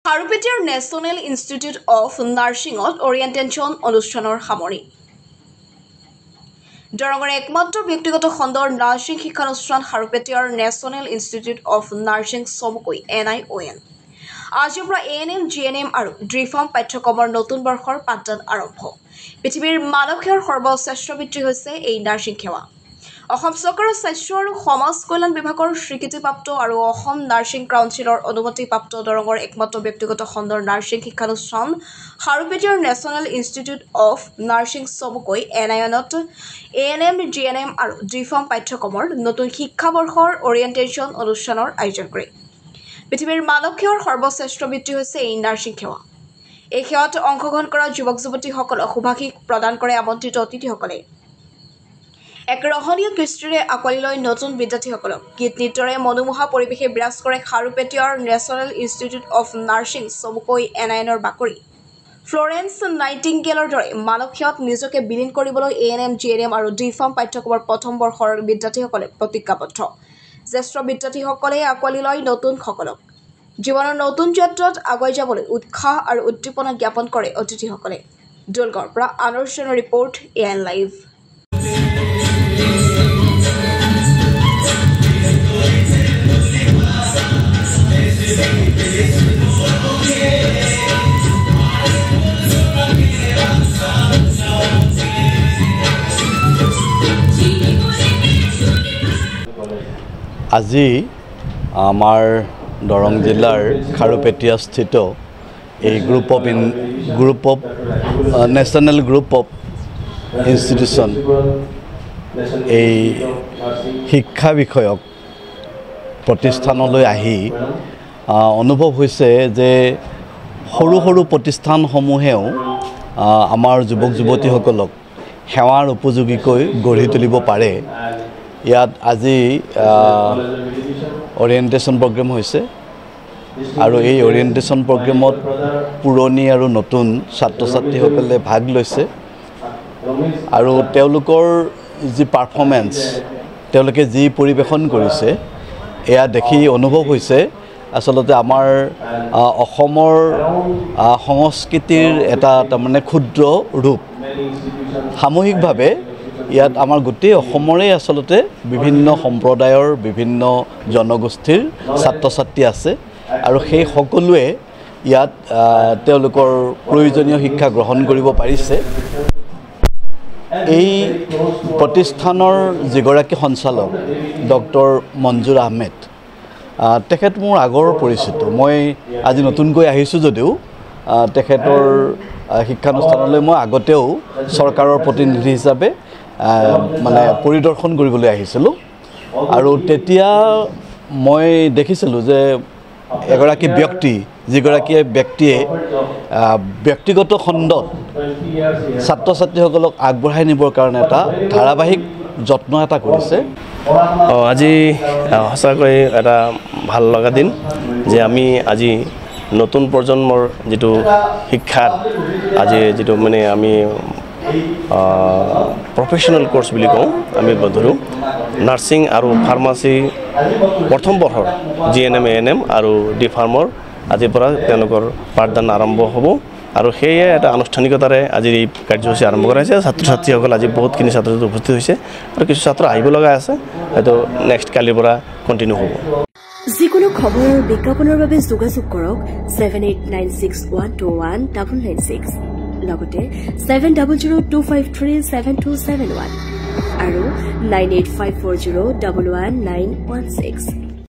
হাৰুপেটিয়াৰ national institute of নাৰ্ছিঙত orientation অনুষ্ঠানৰ সামৰণি দৰঙৰ একমাত্ৰ ব্যক্তিগত খণ্ডৰ নাৰ্ছিং শিক্ষানুষ্ঠান হাৰুপেটিয়াৰ নেশ্যনেল ইনষ্টিটিউট অফ নাৰ্ছিং চমুকৈ NION আজিৰ পৰা ANM GNM আৰু ড্ৰিফাৰ্ম পাঠ্যক্ৰমৰ নতুন বৰ্ষৰ পাঠদান আৰম্ভ পৃথিৱীৰ মানৱ সেৱাৰ সৰ্বশ্ৰেষ্ঠ বৃত্তি হৈছে এই নাৰ্ছিং সেৱা অসম চৰকাৰৰ স্বাস্থ্য আৰু সমাজ কল্যাণ বিভাগৰ স্বীকৃতিপ্ৰাপ্ত আৰু অসম নাৰ্ছিং কাউন্সিলৰ অনুমতিপ্ৰাপ্ত দৰঙৰ একমাত্ৰ ব্যক্তিগত খণ্ডৰ নাৰ্ছিং শিক্ষানুষ্ঠান হাৰুপেটিয়াৰ নেশ্যনেল ইনষ্টিটিউট অফ নাৰ্ছিং চমুকৈ NIONত ANM GNM আৰু ড্ৰিফাৰ্ম পাঠ্যক্ৰমৰ নতুন শিক্ষাবৰ্ষৰ অৰিয়েণ্টেশ্যন অনুষ্ঠানৰ আয়োজন কৰে পৃথিৱীৰ মানৱ সেৱাৰ সৰ্বশ্ৰেষ্ঠ বৃত্তি হৈছে এই নাৰ্ছিং সেৱা এই সেৱাত অংশগ্ৰহণ কৰা যুৱক যুৱতীসকলক শুভাশীষ প্ৰদান কৰে আমন্ত্ৰিত অতিথিসকলে এক ৰহণীয় কৃষ্টিৰে আঁকোৱালি লৈ নতুন বিদ্যাৰ্থীসকলক গীত নৃত্যৰে মনোমোহা পৰিৱেশে বিৰাজ কৰে হাৰুপেটিয়াৰ নেশ্যনেল ইনষ্টিটিউট অফ নাৰ্ছিং চমুকৈ NIONৰ বাকৰি ফ্লৰেন্স নাইটিংগেলৰ দৰে মানৱ সেৱাত নিজকে বিলীন কৰিবলৈ ANM GNM আৰু ড্ৰিফাৰ্ম পাঠ্যক্ৰমৰ প্ৰথম বৰ্ষৰ বিদ্যাৰ্থীসকলে প্ৰতিজ্ঞাবদ্ধ জ্যেষ্ঠ বিদ্যাৰ্থীসকলে আঁকোৱালি লয় নতুনসকলক জীৱনৰ নতুন যাত্ৰাত আগুৱাই যাবলৈ উৎসাহ আৰু উদ্দীপনা জ্ঞাপন কৰে অতিথিসকলে দোলগড়ৰ পৰা আনুষ্ঠানিক ৰিপৰ্ট AN লাইভ আজি আমাৰ দৰং জিলাৰ খাৰুপেটিয়াস্থিত এই group of national group of institution এই শিক্ষা বিষয়ক প্ৰতিষ্ঠানলৈ আহি অনুভৱ হৈছে যে সৰু সৰু প্ৰতিষ্ঠানসমূহেও আমাৰ যুৱক যুৱতীসকলক সেৱাৰ উপযোগীকৈ গঢ়ি তুলিব পাৰে ইয়াত আজি অৰিয়েণ্টেশ্যন প্ৰগ্ৰেম হৈছে আৰু এই অৰিয়েণ্টেশ্যন প্ৰগ্ৰেমত পুৰণি আৰু নতুন ছাত্ৰ ছাত্ৰীসকলে ভাগ লৈছে আৰু তেওঁলোকৰ যি পাৰফৰ্মেঞ্চ তেওঁলোকে যি পৰিৱেশন কৰিছে এয়া দেখি অনুভৱ হৈছে আচলতে আমাৰ অসমৰ সংস্কৃতিৰ এটা তাৰমানে ক্ষুদ্ৰ ৰূপ সামূহিকভাৱে ইয়াত আমাৰ গোটেই অসমৰে আচলতে বিভিন্ন সম্প্ৰদায়ৰ বিভিন্ন জনগোষ্ঠীৰ ছাত্ৰ ছাত্ৰী আছে আৰু সেই সকলোৱে ইয়াত তেওঁলোকৰ প্ৰয়োজনীয় শিক্ষা গ্ৰহণ কৰিব পাৰিছে এই প্ৰতিষ্ঠানৰ যিগৰাকী সঞ্চালক ডক্টৰ মঞ্জুৰ আহমেদ তেখেত মোৰ আগৰ পৰিচিত মই আজি নতুনকৈ আহিছোঁ যদিও তেখেতৰ শিক্ষানুষ্ঠানলৈ মই আগতেও চৰকাৰৰ প্ৰতিনিধি হিচাপে মানে পৰিদৰ্শন কৰিবলৈ আহিছিলোঁ আৰু তেতিয়া মই দেখিছিলোঁ যে এগৰাকী ব্যক্তি যিগৰাকী ব্যক্তিয়ে ব্যক্তিগত খণ্ডত ছাত্ৰ ছাত্ৰীসকলক আগবঢ়াই নিবৰ কাৰণে এটা ধাৰাবাহিক যত্ন এটা কৰিছে আজি সঁচাকৈ এটা ভাল লগা দিন যে আমি আজি নতুন প্ৰজন্মৰ যিটো শিক্ষাত আজি যিটো মানে আমি প্ৰফেশ্যনেল কোৰ্চ বুলি কওঁ আমি ধৰোঁ নাৰ্ছিং আৰু ফাৰ্মাচী প্ৰথম বৰ্ষৰ GNM ANM আৰু ড্ৰিফাৰ্মৰ আজিৰ পৰা তেওঁলোকৰ পাঠদান আৰম্ভ হ'ব আৰু সেয়ে এটা আনুষ্ঠানিকতাৰে আজি এই কাৰ্যসূচী আৰম্ভ কৰা হৈছে ছাত্ৰ ছাত্ৰীসকল আজি বহুতখিনি ছাত্ৰ ছাত্ৰী উপস্থিত হৈছে আৰু কিছু ছাত্ৰ আহিব লগা আছে হয়তো নেক্সট কালিৰ পৰা কণ্টিনিউ হ'ব যিকোনো খবৰৰ বিজ্ঞাপনৰ বাবে যোগাযোগ কৰক 7896121996 লগতে 7002537271 আৰু 9854011916